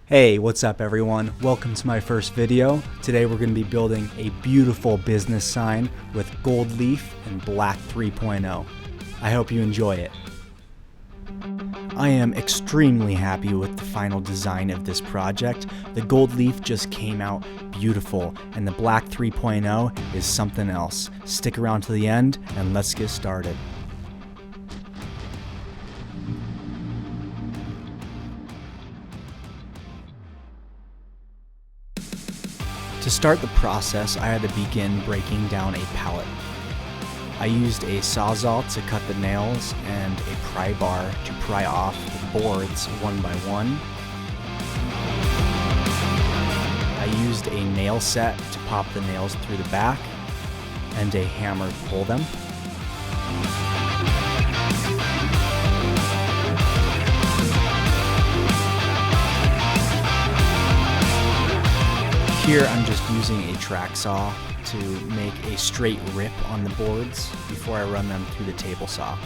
Hey, what's up everyone? Welcome to my first video. Today we're going to be building a beautiful business sign with gold leaf and black 3.0. I hope you enjoy it. I am extremely happy with the final design of this project. The gold leaf just came out beautiful and the black 3.0 is something else. Stick around to the end and let's get started. To start the process, I had to begin breaking down a pallet. I used a Sawzall to cut the nails and a pry bar to pry off the boards one by one. I used a nail set to pop the nails through the back and a hammer to pull them. Here I'm just using a track saw to make a straight rip on the boards before I run them through the table saw.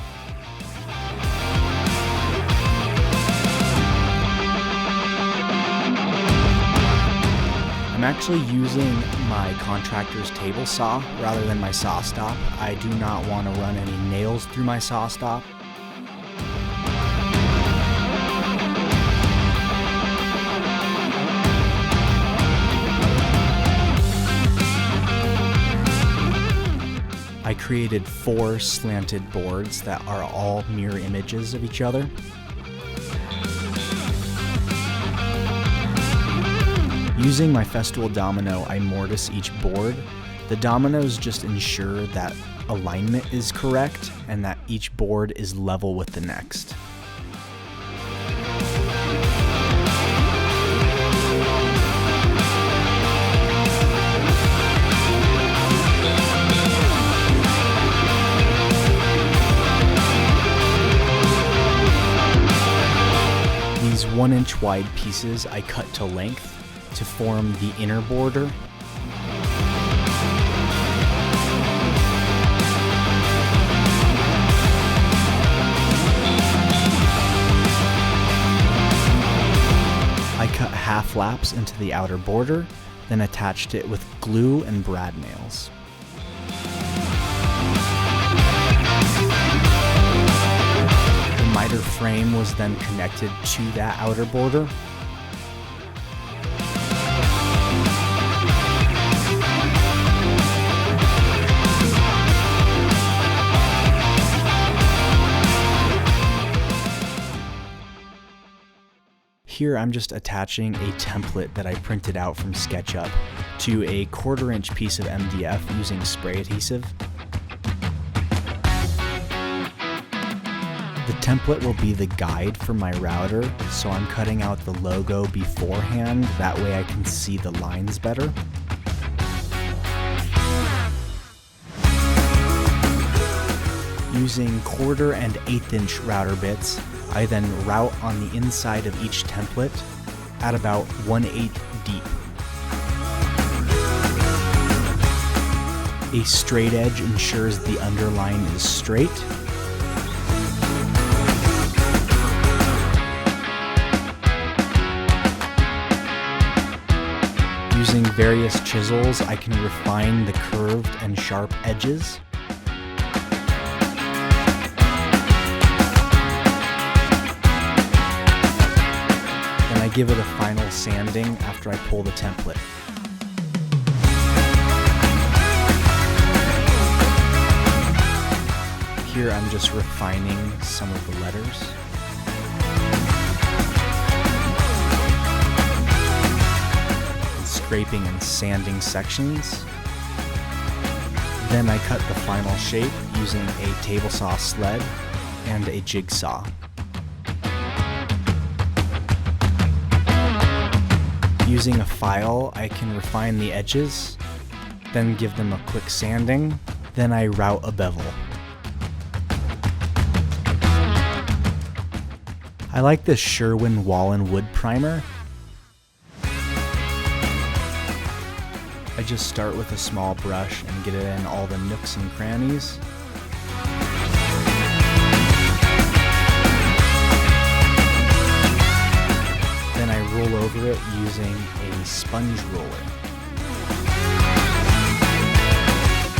I'm actually using my contractor's table saw rather than my saw stop. I do not want to run any nails through my saw stop. I created 4 slanted boards that are all mirror images of each other. Using my Festool domino, I mortise each board. The dominoes just ensure that alignment is correct and that each board is level with the next. These 1-inch wide pieces I cut to length to form the inner border. I cut half laps into the outer border, then attached it with glue and brad nails. The miter frame was then connected to that outer border. Here I'm just attaching a template that I printed out from SketchUp to a 1/4-inch piece of MDF using spray adhesive. The template will be the guide for my router, so I'm cutting out the logo beforehand, that way I can see the lines better. Using 1/4 and 1/8-inch router bits, I then route on the inside of each template at about 1/8 deep. A straight edge ensures the underline is straight. Using various chisels, I can refine the curved and sharp edges. Then I give it a final sanding after I pull the template. Here I'm just refining some of the letters. Scraping and sanding sections. Then I cut the final shape using a table saw sled and a jigsaw. Using a file, I can refine the edges, then give them a quick sanding, then I route a bevel. I like this Sherwin Wallen wood primer. I just start with a small brush and get it in all the nooks and crannies. roll over it using a sponge roller.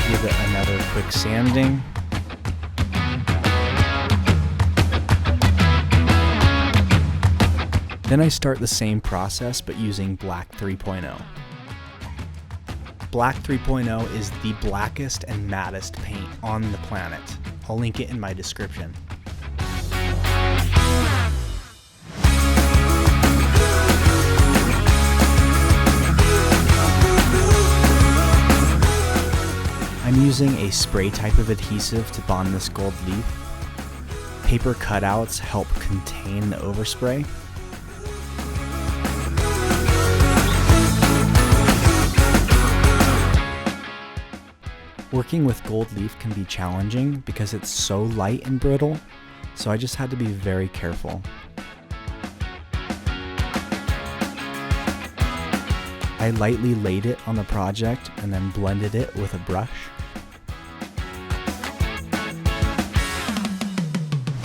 Give it another quick sanding. Then I start the same process but using Black 3.0. Black 3.0 is the blackest and mattest paint on the planet. I'll link it in my description. I'm using a spray type of adhesive to bond this gold leaf. Paper cutouts help contain the overspray. Working with gold leaf can be challenging because it's so light and brittle, so I just had to be very careful. I lightly laid it on the project and then blended it with a brush.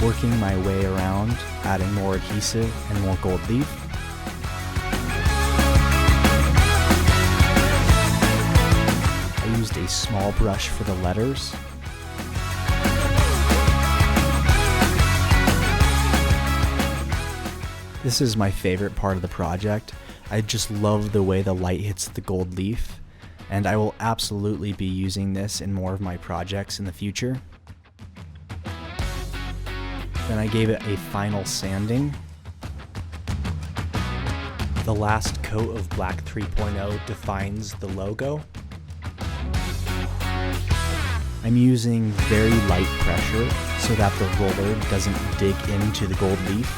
Working my way around, adding more adhesive and more gold leaf. I used a small brush for the letters. This is my favorite part of the project. I just love the way the light hits the gold leaf, and I will absolutely be using this in more of my projects in the future. Then I gave it a final sanding. The last coat of Black 3.0 defines the logo. I'm using very light pressure so that the roller doesn't dig into the gold leaf.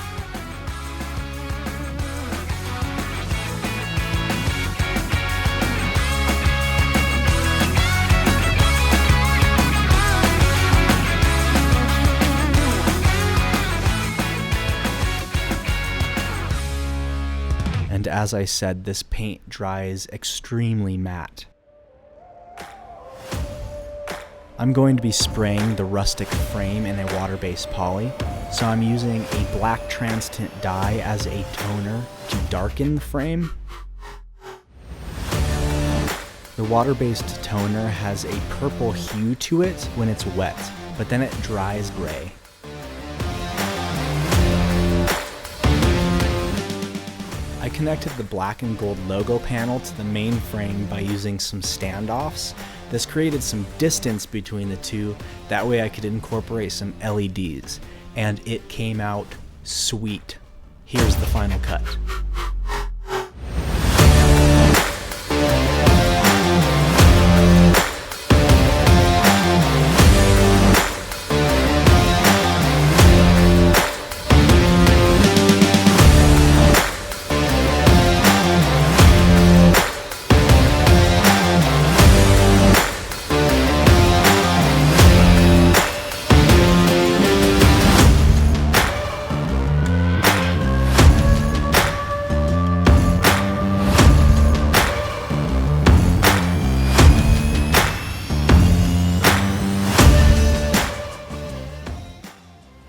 And as I said, this paint dries extremely matte. I'm going to be spraying the rustic frame in a water-based poly, so I'm using a black translucent dye as a toner to darken the frame. The water-based toner has a purple hue to it when it's wet, but then it dries gray. I connected the black and gold logo panel to the main frame by using some standoffs. This created some distance between the two, that way I could incorporate some LEDs, and it came out sweet. Here's the final cut.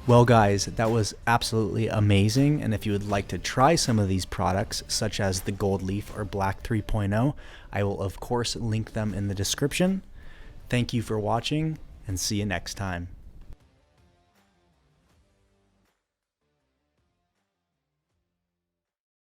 Well guys, that was absolutely amazing, and if you would like to try some of these products, such as the Gold Leaf or Black 3.0, I will of course link them in the description. Thank you for watching, and see you next time.